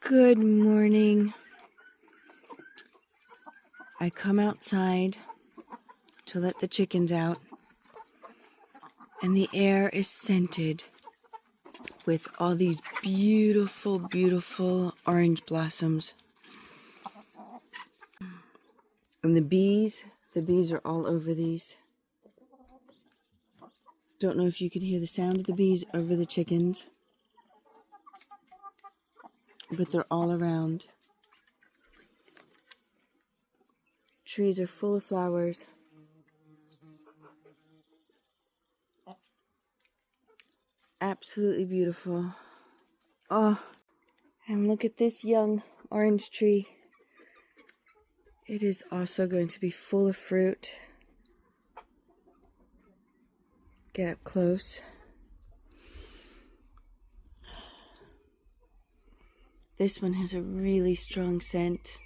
Good morning. I come outside to let the chickens out, and the air is scented with all these beautiful, beautiful orange blossoms. And the bees are all over these. Don't know if you can hear the sound of the bees over the chickens, but they're all around. Trees are full of flowers. Absolutely beautiful. Oh, and look at this young orange tree. It is also going to be full of fruit. Get up close. This one has a really strong scent.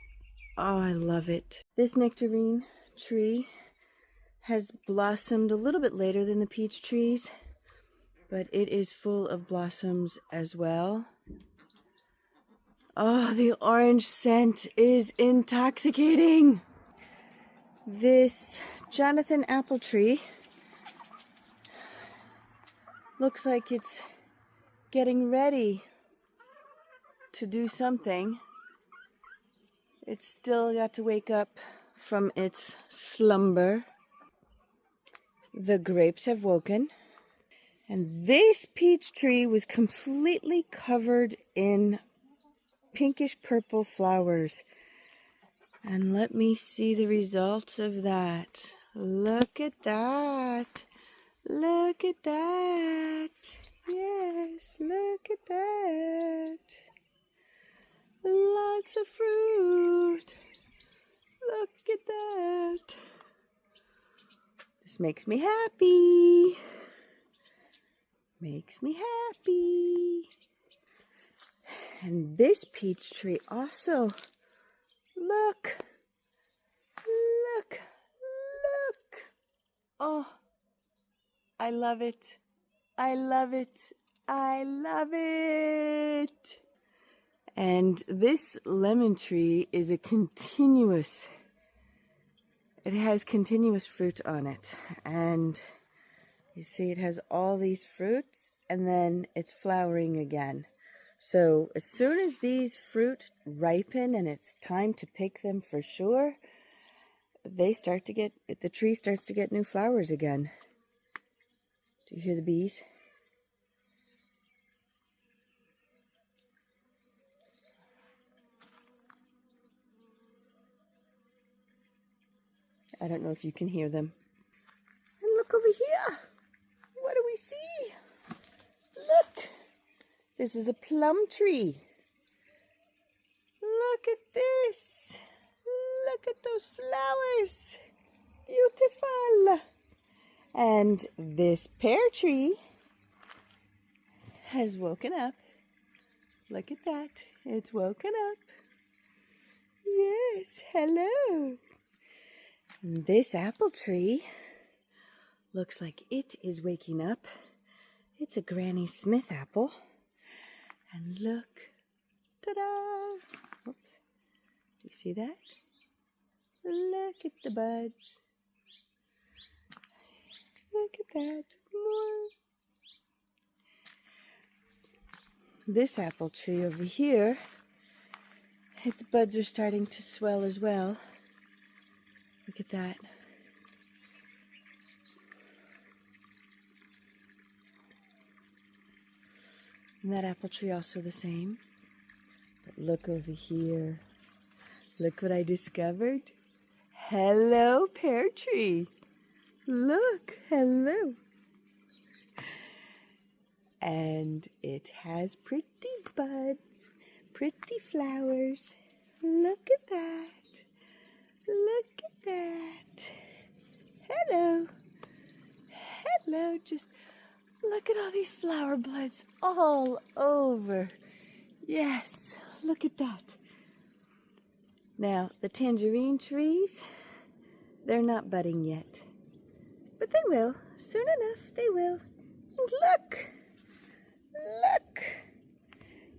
Oh, I love it. This nectarine tree has blossomed a little bit later than the peach trees, but it is full of blossoms as well. Oh, the orange scent is intoxicating. This Jonathan apple tree looks like it's getting ready to do something. It's still got to wake up from its slumber. The grapes have woken. And this peach tree was completely covered in pinkish purple flowers. And let me see the results of that. Look at that. Look at that. Yes, look at that. Lots of fruit. Look at that. This makes me happy. Makes me happy. And this peach tree also. Look. Look. Look. Oh, I love it. I love it. I love it. And this lemon tree is a continuous, it has continuous fruit on it. And you see it has all these fruits and then it's flowering again. So as soon as these fruit ripen and it's time to pick them for sure, the tree starts to get new flowers again. Do you hear the bees? I don't know if you can hear them. And look over here. What do we see? Look. This is a plum tree. Look at this. Look at those flowers. Beautiful. And this pear tree has woken up. Look at that. It's woken up. Yes, hello. And this apple tree looks like it is waking up. It's a Granny Smith apple. And look, ta-da! Oops, do you see that? Look at the buds. Look at that, more. This apple tree over here, its buds are starting to swell as well. Look at that. And that apple tree also the same. But look over here. Look what I discovered. Hello, pear tree. Look, hello. And it has pretty buds, pretty flowers. Look at that. Look at that. Hello. Hello, just look at all these flower buds all over. Yes, look at that. Now, the tangerine trees, they're not budding yet. But they will. Soon enough, they will. And look. Look.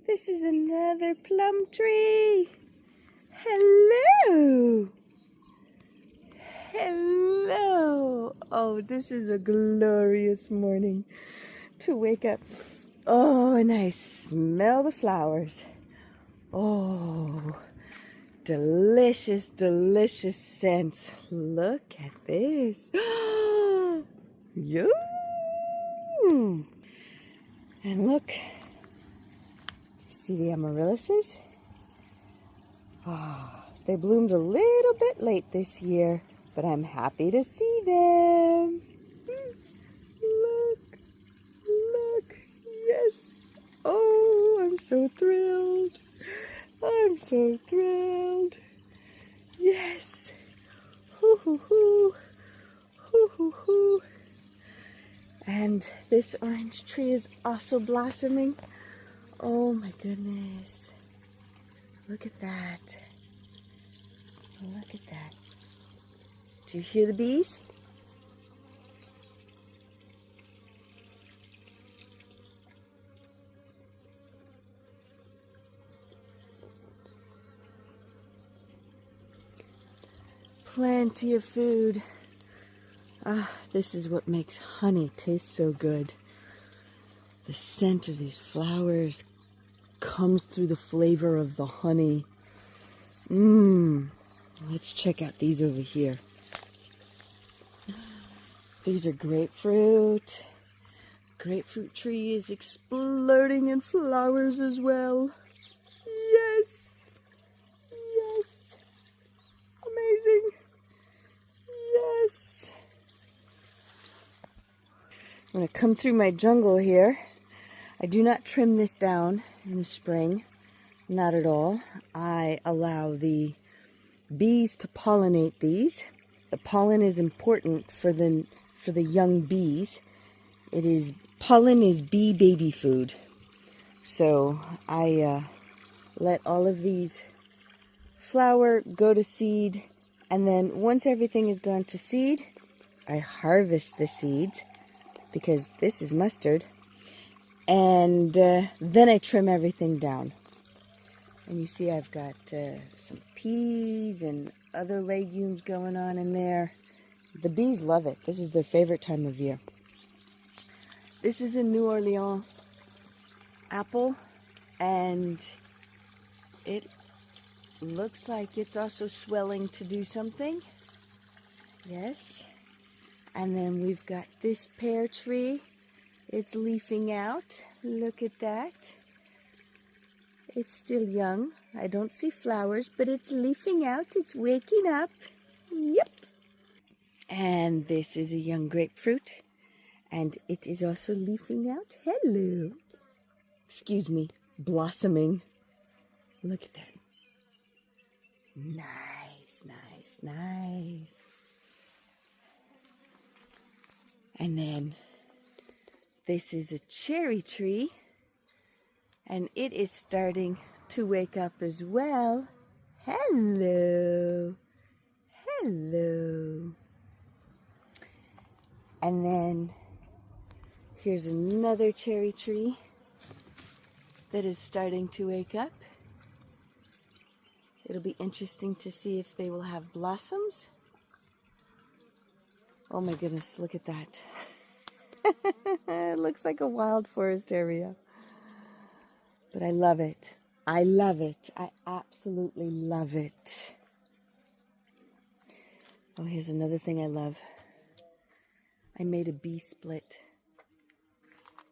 This is another plum tree. Hello. Hello. Oh, this is a glorious morning to wake up. Oh, and I smell the flowers. Oh, delicious, delicious scents. Look at this. Yum. And look, see the amaryllises? Oh, they bloomed a little bit late this year, but I'm happy to see them. Look, look, yes. Oh, I'm so thrilled. I'm so thrilled. Yes. Hoo, hoo, hoo. Hoo, hoo, hoo. And this orange tree is also blossoming. Oh my goodness. Look at that. Look at that. Do you hear the bees? Plenty of food. Ah, this is what makes honey taste so good. The scent of these flowers comes through the flavor of the honey. Let's check out these over here. These are grapefruit. Grapefruit tree is exploding in flowers as well. Yes. Yes. Amazing. Yes. I'm going to come through my jungle here. I do not trim this down in the spring. Not at all. I allow the bees to pollinate these. The pollen is important for the young bees. Pollen is bee baby food. So I let all of these flower, go to seed, and then once everything is gone to seed, I harvest the seeds because this is mustard, and then I trim everything down. And you see I've got some peas and other legumes going on in there. The bees love it. This is their favorite time of year. This is a New Orleans apple, and it looks like it's also swelling to do something. Yes. And then we've got this pear tree. It's leafing out. Look at that. It's still young. I don't see flowers, but it's leafing out. It's waking up. Yep. And this is a young grapefruit, and it is also leafing out. Hello. Excuse me, blossoming. Look at that. Nice, nice, nice. And then this is a cherry tree, and it is starting to wake up as well. Hello. Hello. And then here's another cherry tree that is starting to wake up. It'll be interesting to see if they will have blossoms. Oh my goodness, look at that. It looks like a wild forest area. But I love it. I love it. I absolutely love it. Oh, here's another thing I love. I made a bee split,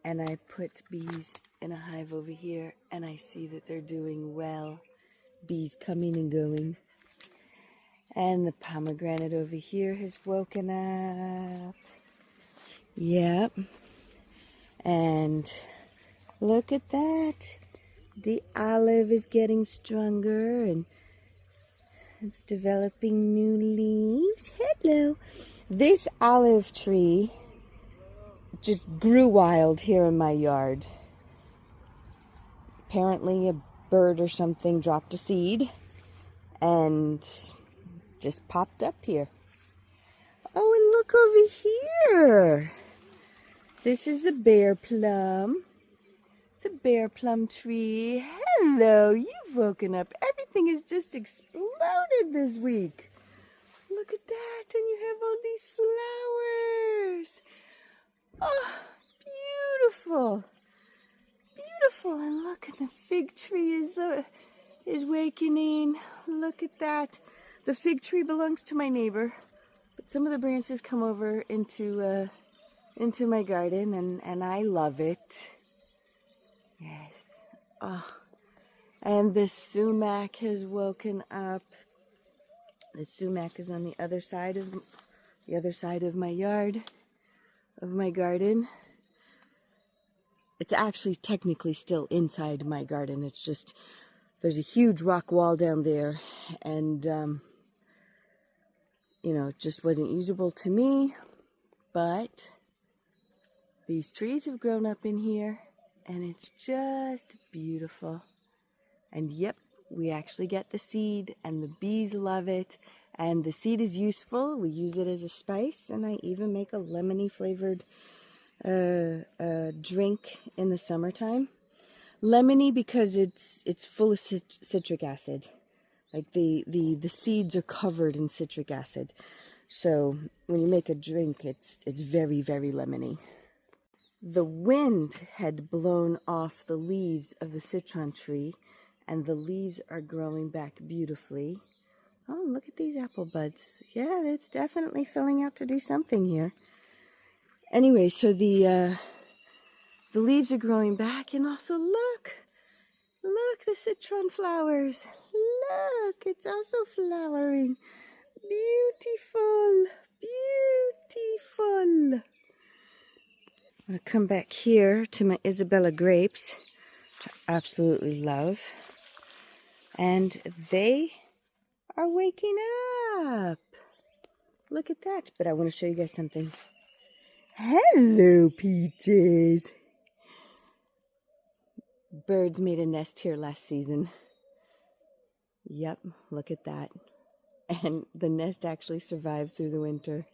and I put bees in a hive over here, and I see that they're doing well. Bees coming and going. And the pomegranate over here has woken up. Yep. And look at that. The olive is getting stronger, and it's developing new leaves. Hello. This olive tree just grew wild here in my yard. Apparently a bird or something dropped a seed and just popped up here. Oh, and look over here. This is the bear plum. It's a bear plum tree. Hello, you've woken up. Everything has just exploded this week. Look at that, and you have all these flowers. Oh, beautiful. Beautiful. And look, and the fig tree is wakening. Look at that. The fig tree belongs to my neighbor, but some of the branches come over into my garden, and I love it. Yes. Oh, and the sumac has woken up. The sumac is on the other side of my yard, of my garden. It's actually technically still inside my garden. It's just there's a huge rock wall down there, and you know, it just wasn't usable to me. But these trees have grown up in here, and it's just beautiful. And yep, we actually get the seed, and the bees love it, and the seed is useful. We use it as a spice, and I even make a lemony flavored drink in the summertime. Lemony because it's full of citric acid. Like the seeds are covered in citric acid. So when you make a drink, it's very, very lemony. The wind had blown off the leaves of the citron tree, and the leaves are growing back beautifully. Oh, look at these apple buds. Yeah, it's definitely filling out to do something here. Anyway, so the leaves are growing back, and also look, the citron flowers. Look, it's also flowering. Beautiful, beautiful. I'm going to come back here to my Isabella grapes, which I absolutely love. And they are waking up. Look at that. But I want to show you guys something. Hello, peaches. Birds made a nest here last season. Yep, look at that. And the nest actually survived through the winter.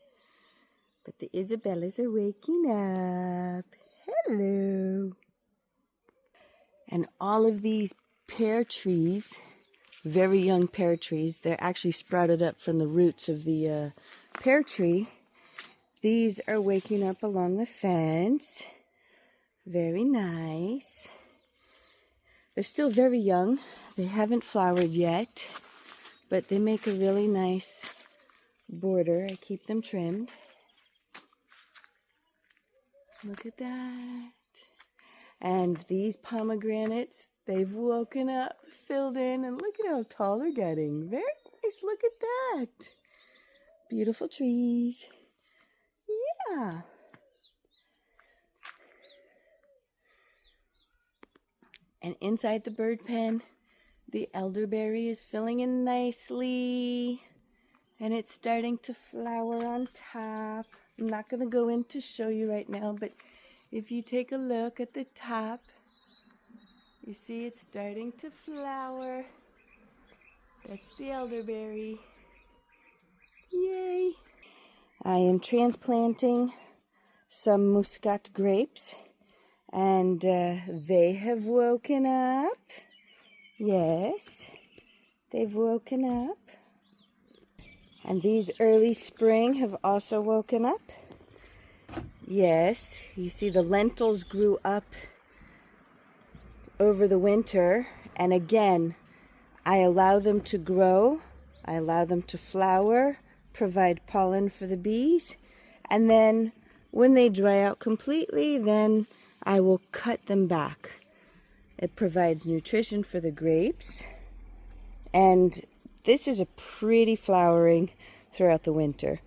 But the Isabellas are waking up. Hello. And all of these pear trees, very young pear trees, they're actually sprouted up from the roots of the pear tree. These are waking up along the fence. Very nice. They're still very young. They haven't flowered yet, but they make a really nice border. I keep them trimmed. Look at that. And these pomegranates, they've woken up, filled in, and look at how tall they're getting. Very nice. Look at that. Beautiful trees. Yeah. And inside the bird pen, the elderberry is filling in nicely. And it's starting to flower on top. I'm not going to go in to show you right now, but if you take a look at the top, you see it's starting to flower. That's the elderberry. Yay! I am transplanting some Muscat grapes, and they have woken up. Yes, they've woken up. And these early spring have also woken up. Yes, you see the lentils grew up over the winter. And again, I allow them to grow. I allow them to flower, provide pollen for the bees. And then when they dry out completely, then I will cut them back. It provides nutrition for the grapes. And this is a pretty flowering throughout the winter.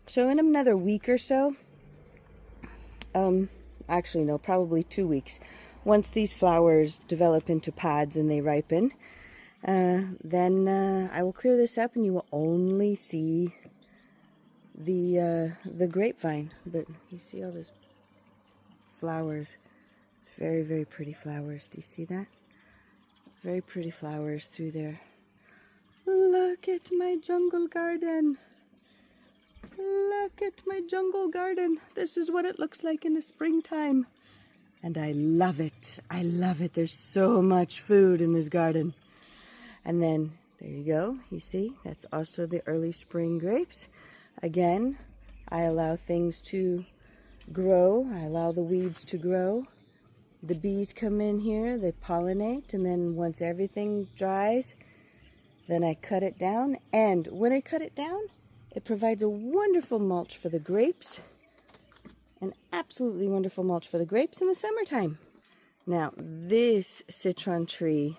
So in another week or so, actually no, probably 2 weeks, once these flowers develop into pods and they ripen, then I will clear this up and you will only see the grapevine. But you see all those flowers. It's very, very pretty flowers. Do you see that? Very pretty flowers through there. Look at my jungle garden. Look at my jungle garden. This is what it looks like in the springtime. And I love it. I love it. There's so much food in this garden. And then, there you go. You see, that's also the early spring grapes. Again, I allow things to grow. I allow the weeds to grow. The bees come in here, they pollinate, and then once everything dries, then I cut it down. And when I cut it down, it provides a wonderful mulch for the grapes. An absolutely wonderful mulch for the grapes in the summertime. Now, this citron tree,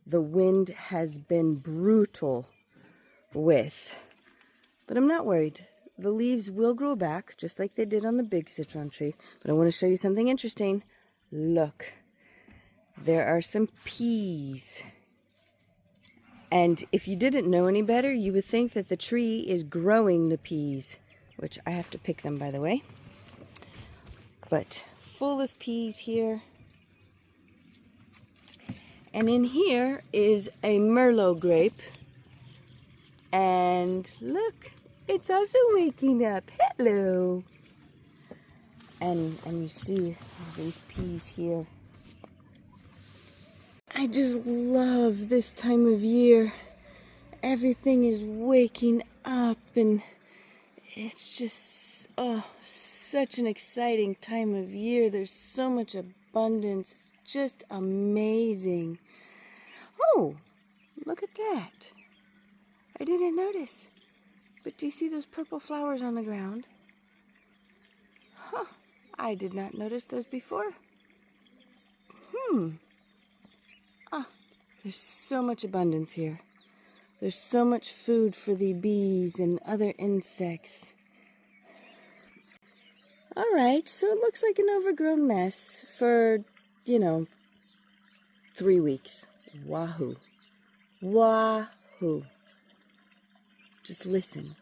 the wind has been brutal with, but I'm not worried. The leaves will grow back, just like they did on the big citron tree. But I want to show you something interesting. Look, there are some peas. And if you didn't know any better, you would think that the tree is growing the peas, which I have to pick them, by the way. But full of peas here. And in here is a Merlot grape. And look, it's also waking up. Hello. And you see these peas here. I just love this time of year. Everything is waking up and it's just, oh, such an exciting time of year. There's so much abundance. It's just amazing. Oh, look at that. I didn't notice. But do you see those purple flowers on the ground? Huh, I did not notice those before. Ah, there's so much abundance here. There's so much food for the bees and other insects. All right, so it looks like an overgrown mess for, 3 weeks. Wahoo. Wahoo. Just listen.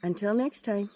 Until next time.